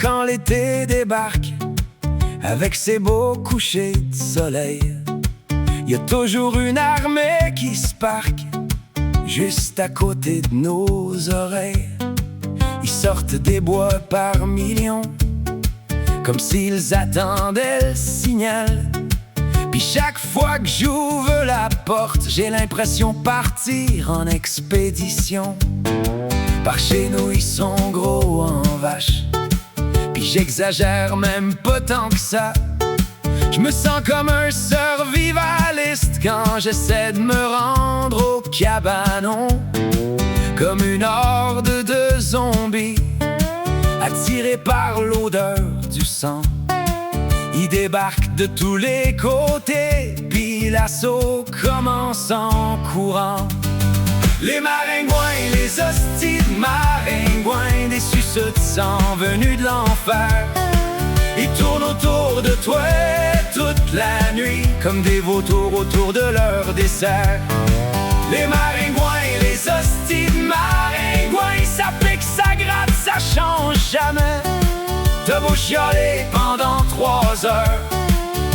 quand l'été débarque, avec ses beaux couchers de soleil, y a toujours une armée qui se parque juste à côté de nos oreilles. Ils sortent des bois par millions, comme s'ils attendaient le signal. Puis chaque fois que j'ouvre la porte, j'ai l'impression partir en expédition. Par chez nous ils sont gros en vache, puis j'exagère même pas tant que ça. Je me sens comme un survivaliste quand j'essaie de me rendre au cabanon, comme une horde de zombies attirés par l'odeur du sang. Ils débarquent de tous les côtés, puis l'assaut commence en courant. Les maringouins, les hosties de maringouins, des suceux de sang venus de l'enfer. Ils tournent autour de toi toute la nuit, comme des vautours autour de leur dessert. Les maringouins, les hosties de maringouins, ça pique, ça gratte, ça change jamais. T'as beau chialer pendant 3 heures,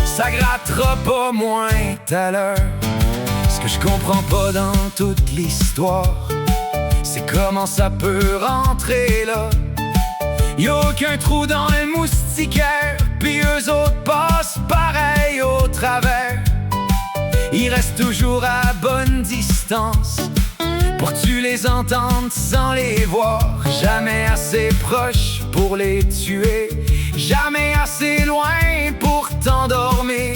ça grattera pas moins tout à l'heure. Ce que je comprends pas dans toute l'histoire, c'est comment ça peut rentrer là. Y'a aucun trou dans le moustiquaire, puis eux autres passent pareil au travers. Ils restent toujours à bonne distance pour que tu les entendes sans les voir. Jamais assez proche pour les tuer, jamais assez loin pour t'endormir.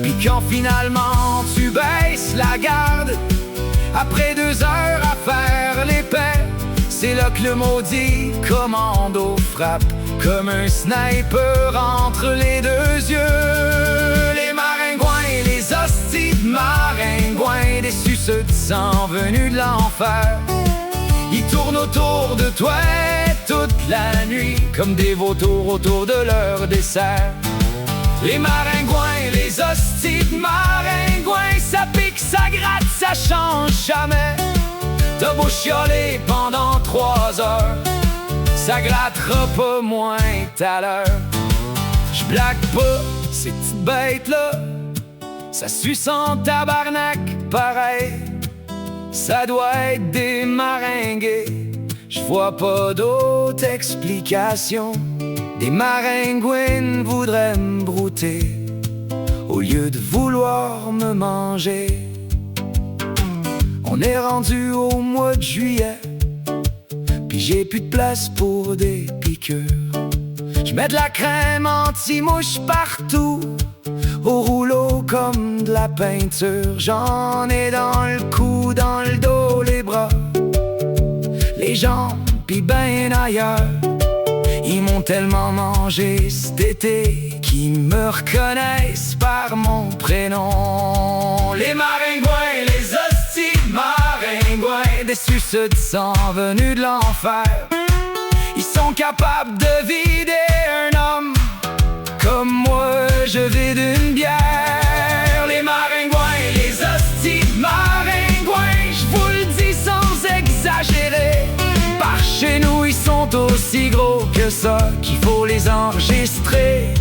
Puis quand finalement tu baisses la garde, après 2 heures à faire l'épais, c'est là que le maudit commando frappe comme un sniper entre les 2 yeux. Les maringouins, les hosties de maringouins, des suceux de sang venus de l'enfer. Ils tournent autour de toi toute la nuit, comme des vautours autour de leur dessert. Les maringouins, les hosties de maringouins, ça pique, ça gratte, ça change jamais. T'as beau chialer pendant 3 heures, ça grattera pas moins tout à l'heure. J'blague pas, ces petites bêtes-là, ça suce en tabarnak pareil. Ça doit être des maringués, j'vois pas d'autre explication. Des maringouines voudraient me brouter au lieu de vouloir me manger. On est rendu au mois de juillet, puis j'ai plus de place pour des piqûres. Je mets de la crème anti-mouche partout, au rouleau comme de la peinture. J'en ai dans le cou, dans le dos, les bras, les jambes, pis ben ailleurs. Ils m'ont tellement mangé cet été qu'ils me reconnaissent par mon prénom. Les maringouins, les hosties de maringouins, des suceux de sang venus de l'enfer. Ils sont capables de vider un homme comme moi, je vide une bière. Les maringouins, les hosties de maringouins, je vous le dis sans exagérer. Par chez nous, ils sont aussi gros que ça, qu'il faut les enregistrer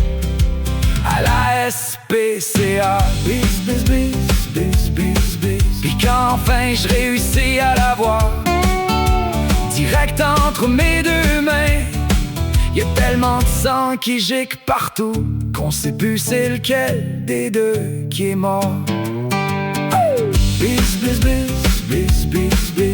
à la SPCA. Bis, bis, bis, bis, bis, bis. Puis quand enfin je réussis à l'avoir direct entre mes 2 mains, y'a tellement de sang qui gicle partout qu'on sait plus c'est lequel des 2 qui est mort. Bis, bis, bis, bis, bis, bis.